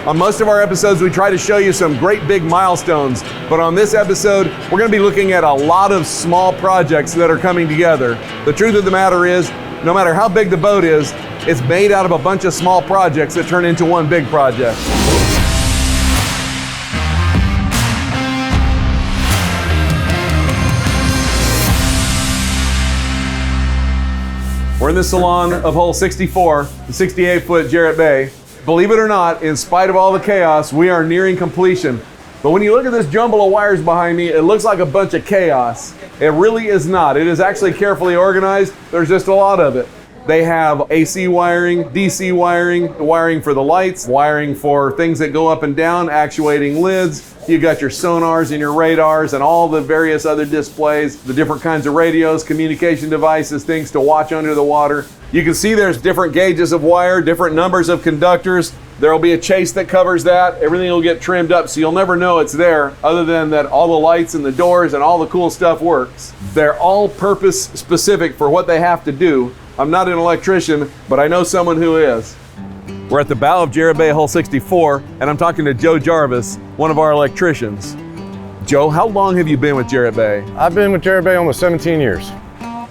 On most of our episodes, we try to show you some great big milestones, but on this episode, we're going to be looking at a lot of small projects that are coming together. The truth of the matter is, no matter how big the boat is, it's made out of a bunch of small projects that turn into one big project. We're in the salon of hole 64, the 68-foot Jarrett Bay. Believe it or not, in spite of all the chaos, we are nearing completion. But when you look at this jumble of wires behind me, it looks like a bunch of chaos. It really is not. It is actually carefully organized. There's just a lot of it. They have AC wiring, DC wiring, wiring for the lights, wiring for things that go up and down, actuating lids. You got your sonars and your radars and all the various other displays, the different kinds of radios, communication devices, things to watch under the water. You can see there's different gauges of wire, different numbers of conductors. There'll be a chase that covers that. Everything will get trimmed up, so you'll never know it's there, other than that all the lights and the doors and all the cool stuff works. They're all purpose specific for what they have to do. I'm not an electrician, but I know someone who is. We're at the bow of Jarrett Bay, hole 64, and I'm talking to Joe Jarvis, one of our electricians. Joe, how long have you been with Jarrett Bay? I've been with Jarrett Bay almost 17 years.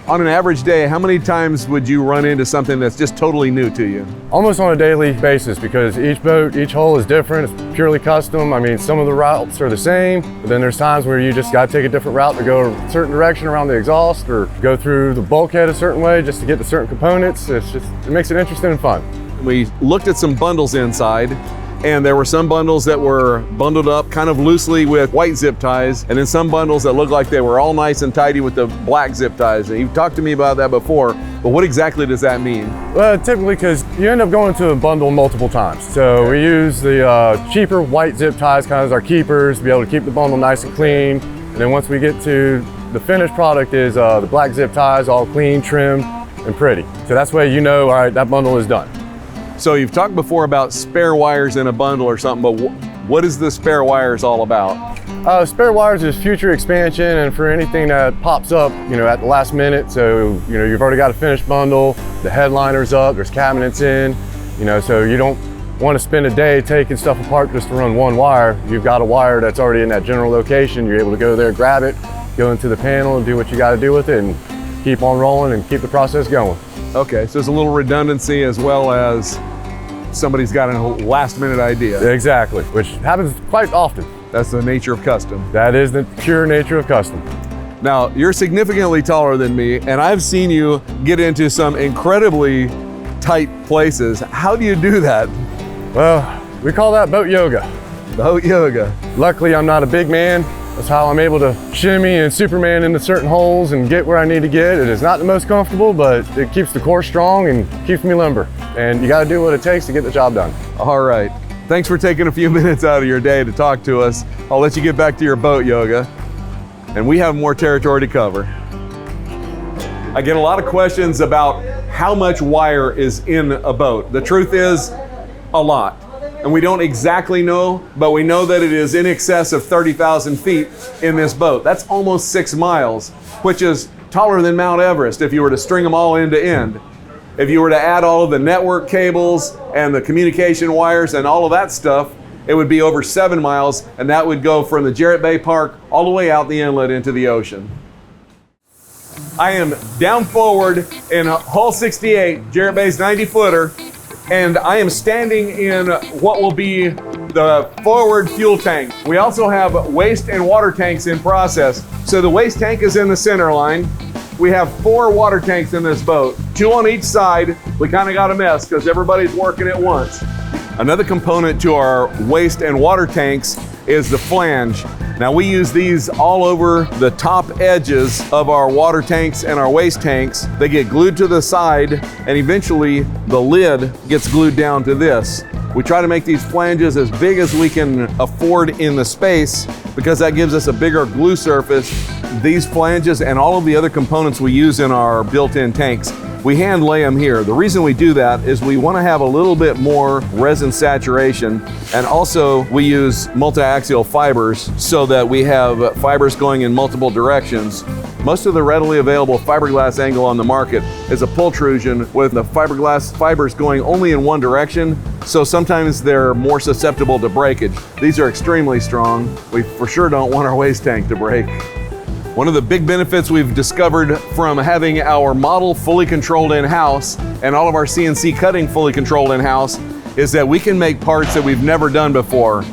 On an average day, how many times would you run into something that's just totally new to you? Almost on a daily basis, because each boat, each hole is different. It's purely custom. I mean, some of the routes are the same, but then there's times where you just got to take a different route to go a certain direction around the exhaust or go through the bulkhead a certain way just to get to certain components. It makes it interesting and fun. We looked at some bundles inside, and there were some bundles that were bundled up kind of loosely with white zip ties, and then some bundles that looked like they were all nice and tidy with the black zip ties. And you've talked to me about that before, but what exactly does that mean? Well, typically, because you end up going to a bundle multiple times. So we use the cheaper white zip ties kind of as our keepers to be able to keep the bundle nice and clean. And then once we get to the finished product is the black zip ties, all clean, trimmed, and pretty. So that's why you know, all right, that bundle is done. So you've talked before about spare wires in a bundle or something, but what is the spare wires all about? Spare wires is future expansion, and for anything that pops up, at the last minute. So, you've already got a finished bundle, the headliner's up, there's cabinets in, so you don't want to spend a day taking stuff apart just to run one wire. You've got a wire that's already in that general location. You're able to go there, grab it, go into the panel and do what you got to do with it and keep on rolling and keep the process going. Okay, so there's a little redundancy as well as somebody's got a last minute idea. Exactly, which happens quite often. That's the nature of custom. That is the pure nature of custom. Now, you're significantly taller than me, and I've seen you get into some incredibly tight places. How do you do that? Well, we call that boat yoga. Boat yoga. Luckily, I'm not a big man. That's how I'm able to shimmy and Superman into certain holes and get where I need to get. It is not the most comfortable, but it keeps the core strong and keeps me limber. And you got to do what it takes to get the job done. All right. Thanks for taking a few minutes out of your day to talk to us. I'll let you get back to your boat yoga, and we have more territory to cover. I get a lot of questions about how much wire is in a boat. The truth is, a lot. And we don't exactly know, but we know that it is in excess of 30,000 feet in this boat. That's almost 6 miles, which is taller than Mount Everest if you were to string them all end to end. If you were to add all of the network cables and the communication wires and all of that stuff, it would be over 7 miles, and that would go from the Jarrett Bay Park all the way out the inlet into the ocean. I am down forward in hole 68, Jarrett Bay's 90-footer, and I am standing in what will be the forward fuel tank. We also have waste and water tanks in process. So the waste tank is in the center line. We have 4 water tanks in this boat, 2 on each side. We kind of got a mess because everybody's working at once. Another component to our waste and water tanks is the flange. Now we use these all over the top edges of our water tanks and our waste tanks. They get glued to the side, and eventually the lid gets glued down to this. We try to make these flanges as big as we can afford in the space because that gives us a bigger glue surface. These flanges and all of the other components we use in our built-in tanks, we hand lay them here. The reason we do that is we want to have a little bit more resin saturation, and also we use multi-axial fibers so that we have fibers going in multiple directions. Most of the readily available fiberglass angle on the market is a pultrusion with the fiberglass fibers going only in one direction, so sometimes they're more susceptible to breakage. These are extremely strong. We for sure don't want our waste tank to break. One of the big benefits we've discovered from having our model fully controlled in-house and all of our CNC cutting fully controlled in-house is that we can make parts that we've never done before.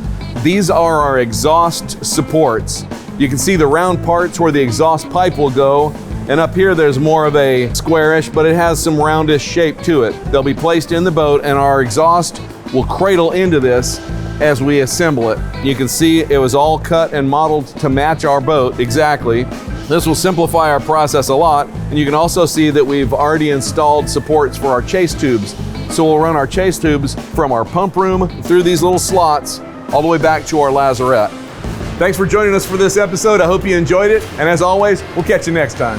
These are our exhaust supports. You can see the round parts where the exhaust pipe will go, and up here there's more of a squarish, but it has some roundish shape to it. They'll be placed in the boat and our exhaust will cradle into this as we assemble it. You can see it was all cut and modeled to match our boat exactly. This will simplify our process a lot, and you can also see that we've already installed supports for our chase tubes. So we'll run our chase tubes from our pump room through these little slots all the way back to our lazarette. Thanks for joining us for this episode. I hope you enjoyed it, and as always, we'll catch you next time.